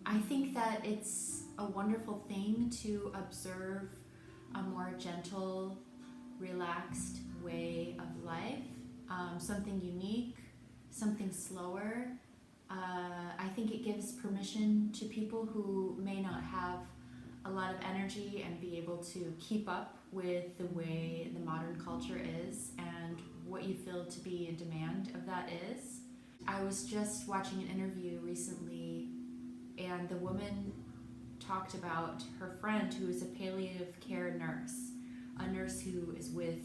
I think that it's a wonderful thing to observe a more gentle, relaxed way of life, something unique, something slower. I think it gives permission to people who may not have a lot of energy and be able to keep up with the way the modern culture is and what you feel to be in demand of that is. I was just watching an interview recently, and the woman talked about her friend who is a palliative care nurse, a nurse who is with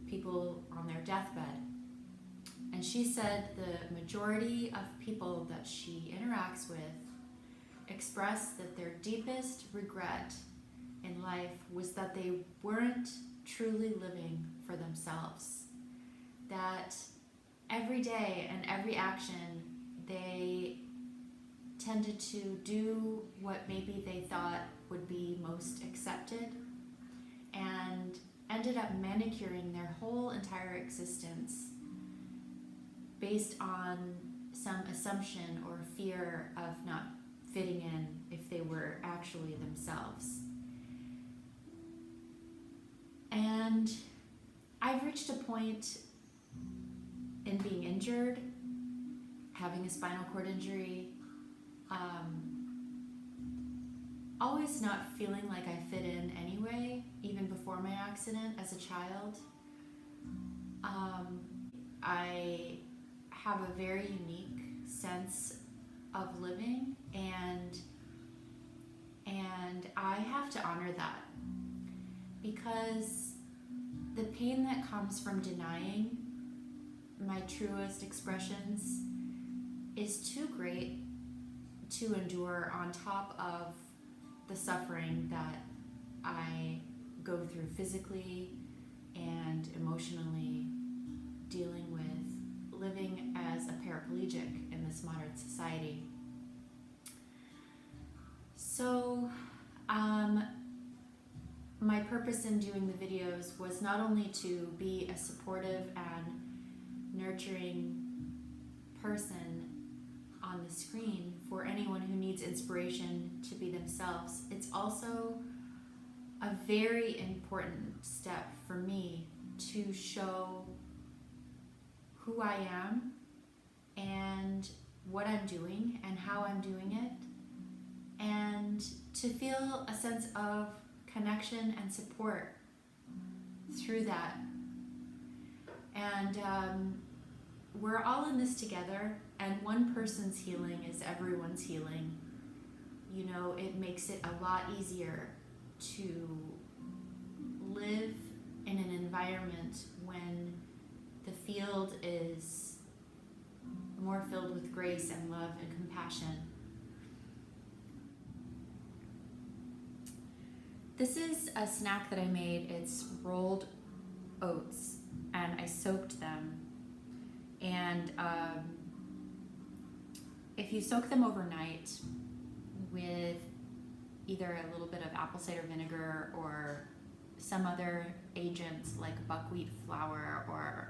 people on their deathbed. And she said the majority of people that she interacts with express that their deepest regret in life was that they weren't truly living for themselves. That every day and every action, they tended to do what maybe they thought would be most accepted, and ended up manicuring their whole entire existence based on some assumption or fear of not fitting in if they were actually themselves. And I've reached a point in being injured, having a spinal cord injury, always not feeling like I fit in anyway, even before my accident as a child. I have a very unique sense of living, and I have to honor that, because the pain that comes from denying my truest expressions is too great to endure on top of the suffering that I go through physically and emotionally, dealing with living as a paraplegic in this modern society. So my purpose in doing the videos was not only to be a supportive and nurturing person on the screen for anyone who needs inspiration to be themselves. It's also a very important step for me to show who I am and what I'm doing and how I'm doing it, and to feel a sense of connection and support through that. And we're all in this together, and one person's healing is everyone's healing. You know, it makes it a lot easier to live in an environment when the field is more filled with grace and love and compassion. This is a snack that I made. It's rolled oats, and I soaked them. And if you soak them overnight with either a little bit of apple cider vinegar or some other agent like buckwheat flour or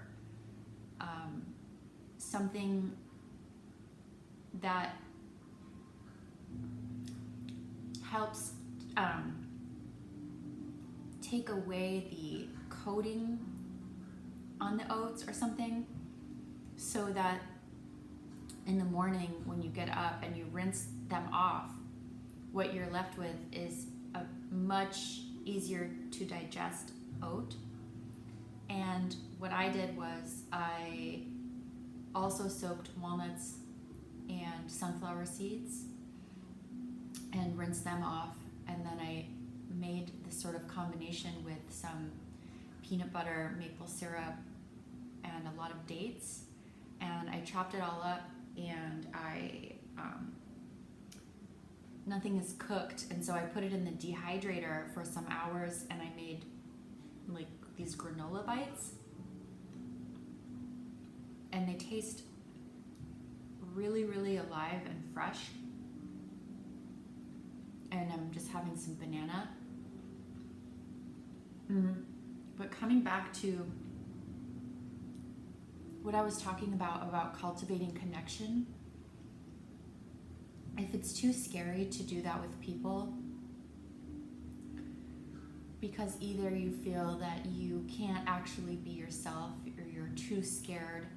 something that helps take away the coating on the oats or something, so that in the morning when you get up and you rinse them off, what you're left with is a much easier to digest oat. And what I did was I also soaked walnuts and sunflower seeds and rinsed them off, and then I made this sort of combination with some peanut butter, maple syrup, and a lot of dates, and I chopped it all up, and nothing is cooked, and so I put it in the dehydrator for some hours, and I made like these granola bites, and they taste really, really alive and fresh. And I'm just having some banana. But coming back to what I was talking about cultivating connection, if it's too scary to do that with people, because either you feel that you can't actually be yourself or you're too scared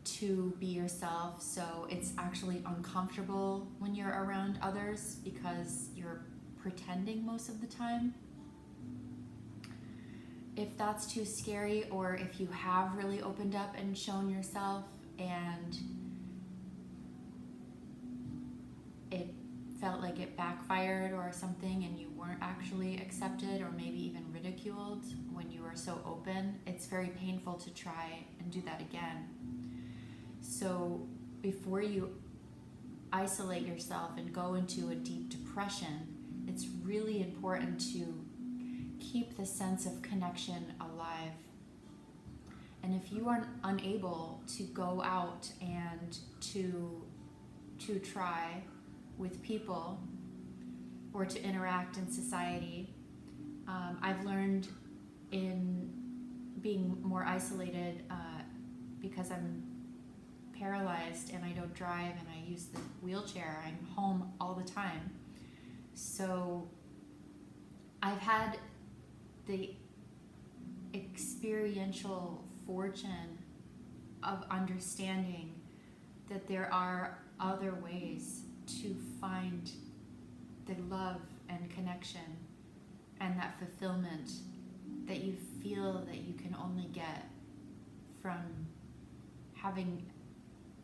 to be yourself, so it's actually uncomfortable when you're around others because you're pretending most of the time. If that's too scary, or if you have really opened up and shown yourself and it felt like it backfired or something and you weren't actually accepted or maybe even ridiculed when you were so open, it's very painful to try and do that again. So before you isolate yourself and go into a deep depression, it's really important to keep the sense of connection alive. And if you are unable to go out and to try with people or to interact in society, I've learned in being more isolated because I'm paralyzed and I don't drive and I use the wheelchair. I'm home all the time. So I've had the experiential fortune of understanding that there are other ways to find the love and connection and that fulfillment that you feel that you can only get from having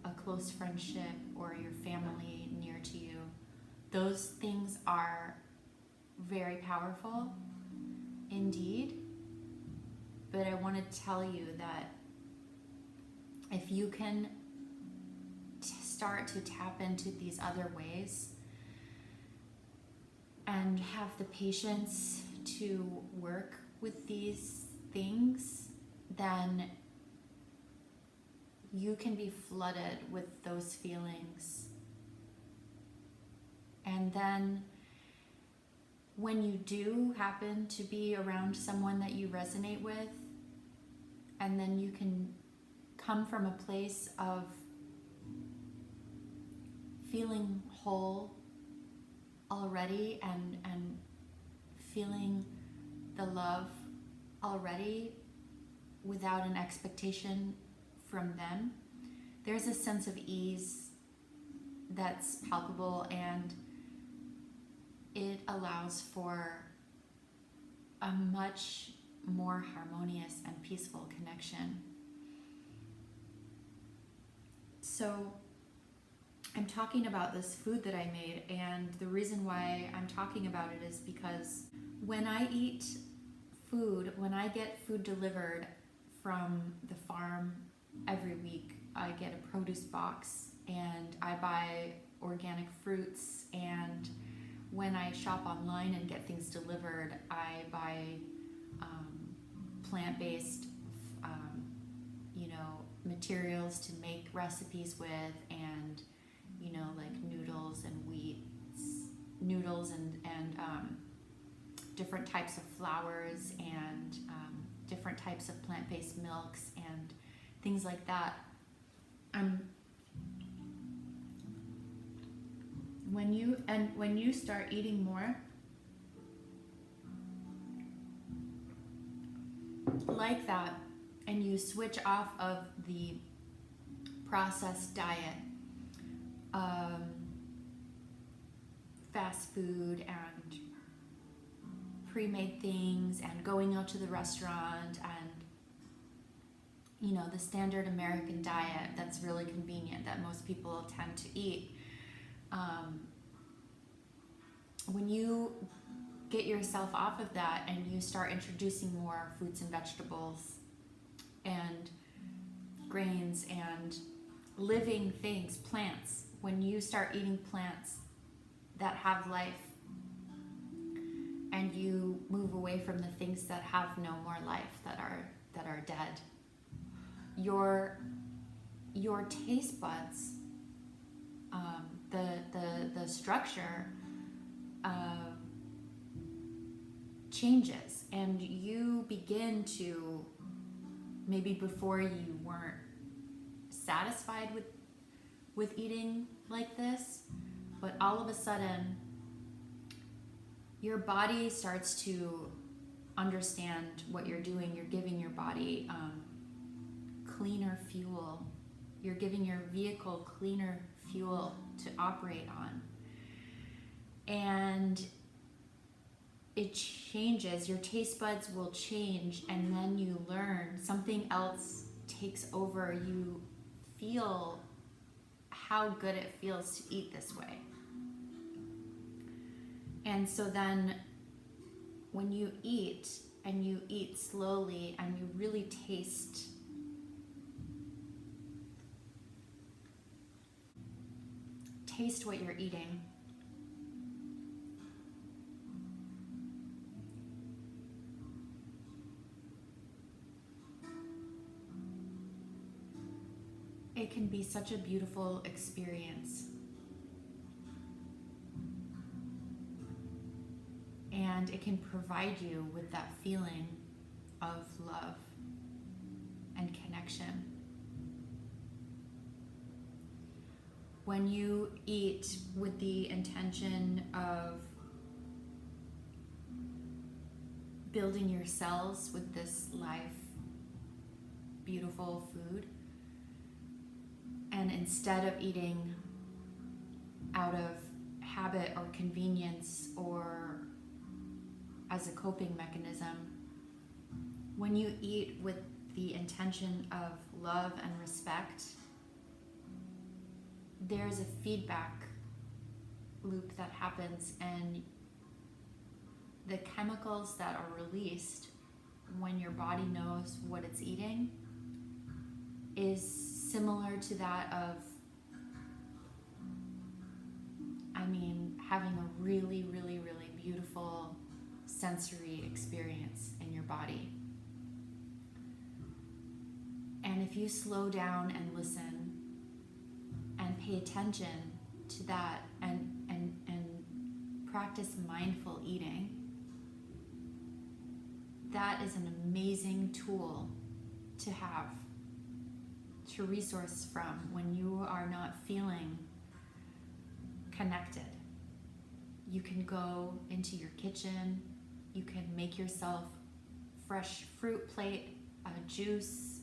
a close friendship or your family near to you. Those things are very powerful indeed, but I want to tell you that if you can start to tap into these other ways and have the patience to work with these things, then you can be flooded with those feelings. And then when you do happen to be around someone that you resonate with, and then you can come from a place of feeling whole already and feeling the love already without an expectation from them, there's a sense of ease that's palpable, and it allows for a much more harmonious and peaceful connection. So I'm talking about this food that I made, and the reason why I'm talking about it is because when I eat food, when I get food delivered from the farm every week, I get a produce box and I buy organic fruits, and when I shop online and get things delivered, I buy plant-based materials to make recipes with, and like noodles and noodles and different types of flours and different types of plant-based milks and things like that. When you start eating more like that, and you switch off of the processed diet, fast food and pre-made things, and going out to the restaurant, and the standard American diet that's really convenient that most people tend to eat. When you get yourself off of that and you start introducing more fruits and vegetables and grains and living things, plants, when you start eating plants that have life, and you move away from the things that have no more life, that are dead, your taste buds, the structure changes, and you begin to, maybe before you weren't satisfied with eating like this, but all of a sudden your body starts to understand what you're doing. You're giving your body cleaner fuel. You're giving your vehicle cleaner fuel to operate on. And it changes, your taste buds will change, and then you learn something else takes over. You feel how good it feels to eat this way. And so then when you eat, and you eat slowly, and you really taste what you're eating, it can be such a beautiful experience. And it can provide you with that feeling of love and connection. When you eat with the intention of building your cells with this live, beautiful food, and instead of eating out of habit or convenience or as a coping mechanism, when you eat with the intention of love and respect, there's a feedback loop that happens, and the chemicals that are released when your body knows what it's eating is similar to that of, having a really, really, really beautiful sensory experience in your body. And if you slow down and listen and pay attention to that and practice mindful eating, that is an amazing tool to have, to resource from when you are not feeling connected. You can go into your kitchen, you can make yourself fresh fruit plate, a juice,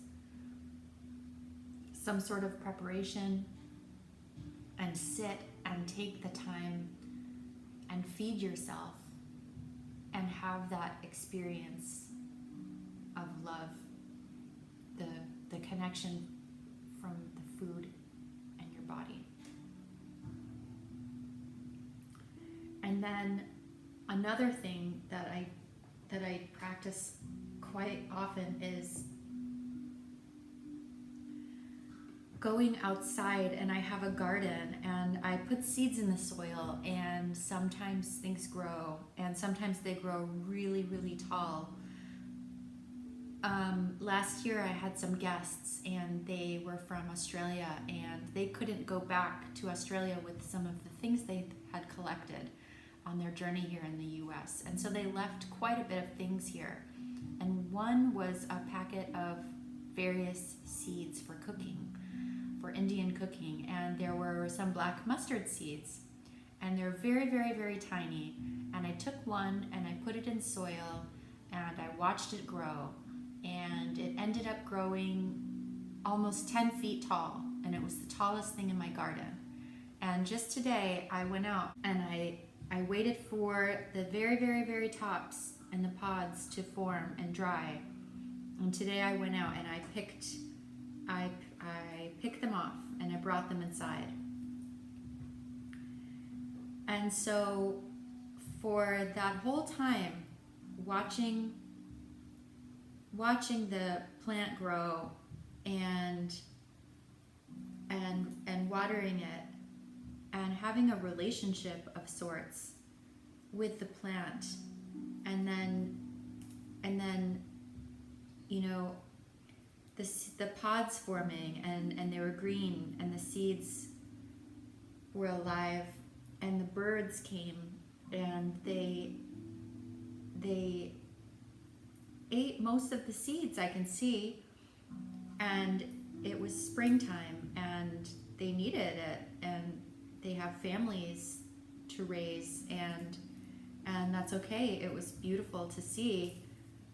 some sort of preparation, and sit and take the time and feed yourself and have that experience of love, the connection from the food and your body. And then another thing that I practice quite often is going outside, and I have a garden and I put seeds in the soil, and sometimes things grow and sometimes they grow really, really tall. Last year I had some guests and they were from Australia, and they couldn't go back to Australia with some of the things they had collected on their journey here in the US. And so they left quite a bit of things here. And one was a packet of various seeds for cooking, for Indian cooking. And there were some black mustard seeds, and they're very, very, very tiny. And I took one and I put it in soil and I watched it grow, and it ended up growing almost 10 feet tall, and it was the tallest thing in my garden. And just today I went out and I waited for the very, very, very tops and the pods to form and dry. And today I went out and I picked them off and I brought them inside. And so for that whole time, watching the plant grow and watering it and having a relationship of sorts with the plant, and then the pods forming, and they were green, and the seeds were alive, and the birds came and they ate most of the seeds I can see, and it was springtime and they needed it, and they have families to raise, and that's okay. It was beautiful to see.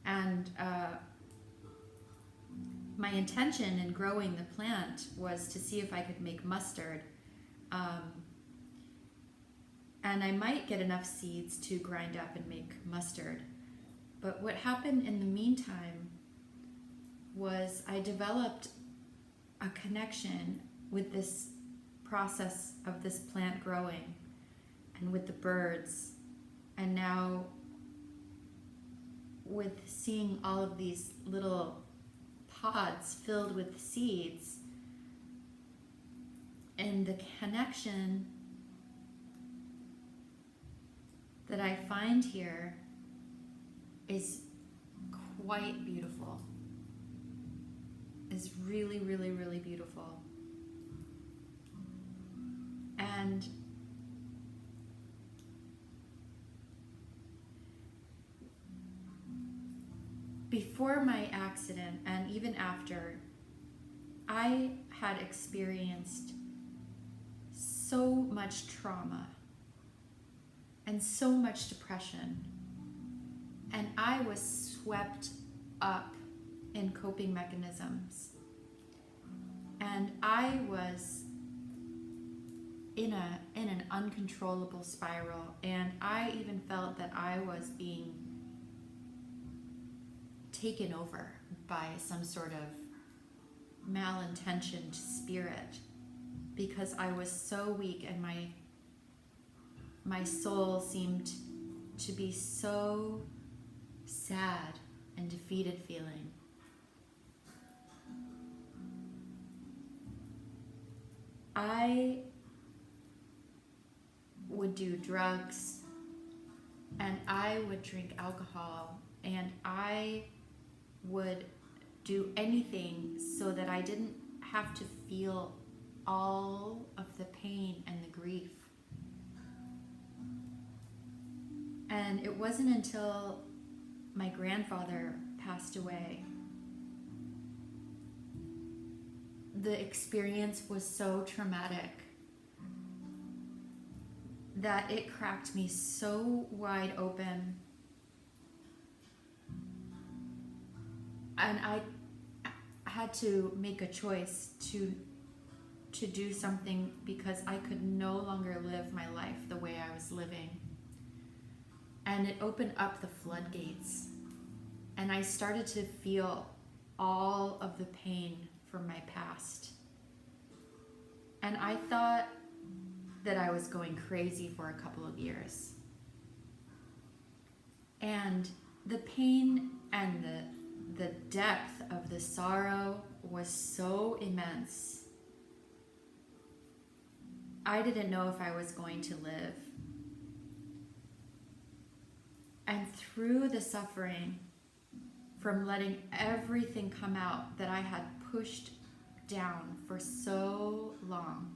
And my intention in growing the plant was to see if I could make mustard. And I might get enough seeds to grind up and make mustard. But what happened in the meantime was I developed a connection with this process of this plant growing and with the birds. And now with seeing all of these little pods filled with seeds, and the connection that I find here is quite beautiful. Is really, really, really beautiful. And before my accident, and even after, I had experienced so much trauma and so much depression, and I was swept up in coping mechanisms, and I was in an uncontrollable spiral, and I even felt that I was being taken over by some sort of malintentioned spirit, because I was so weak, and my soul seemed to be so sad and defeated feeling. I would do drugs, and I would drink alcohol, and I would do anything so that I didn't have to feel all of the pain and the grief. And it wasn't until my grandfather passed away, the experience was so traumatic that it cracked me so wide open. And I had to make a choice to do something, because I could no longer live my life the way I was living. And it opened up the floodgates, and I started to feel all of the pain from my past. And I thought that I was going crazy for a couple of years. And the pain and the depth of the sorrow was so immense. I didn't know if I was going to live. And through the suffering, from letting everything come out that I had pushed down for so long,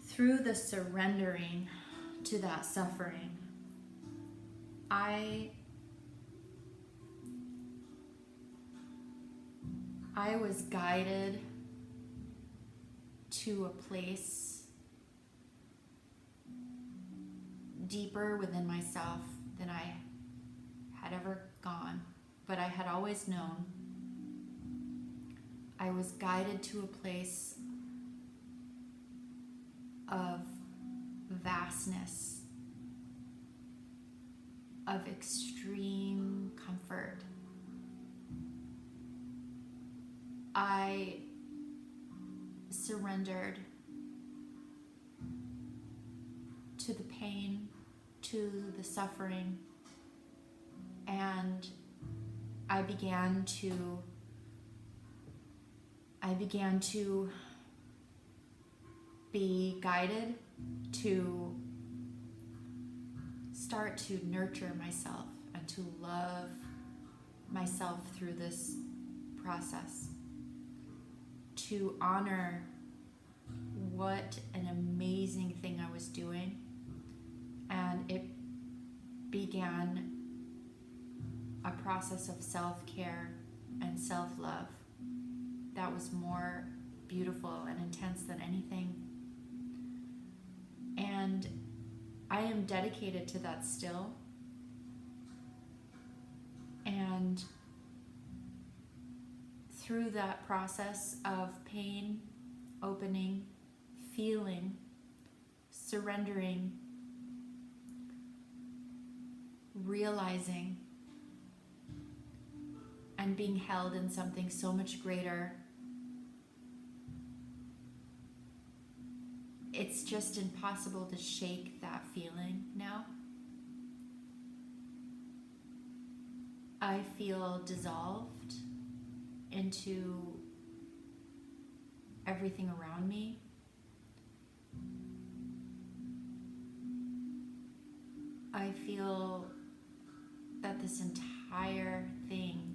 through the surrendering to that suffering, I was guided to a place deeper within myself than I had ever gone, but I had always known. I was guided to a place of vastness, of extreme comfort. I surrendered to the pain, to the suffering, and I began to be guided to start to nurture myself and to love myself through this process, to honor what an amazing thing I was doing. And it began a process of self-care and self-love that was more beautiful and intense than anything. And I am dedicated to that still. And through that process of pain, opening, feeling, surrendering, realizing, and being held in something so much greater, it's just impossible to shake that feeling now. I feel dissolved into everything around me. I feel that this entire thing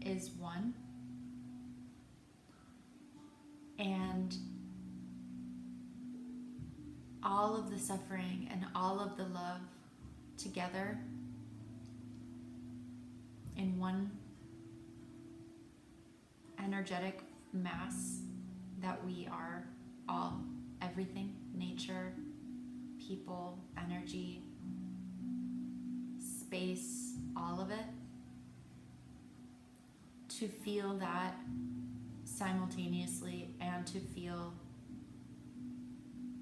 is one. And all of the suffering and all of the love together in one energetic mass that we are all, everything, nature, people, energy, space, all of it. To feel that simultaneously and to feel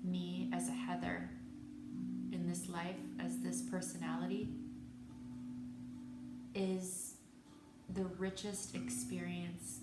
me as a Heather in this life, as this personality, is the richest experience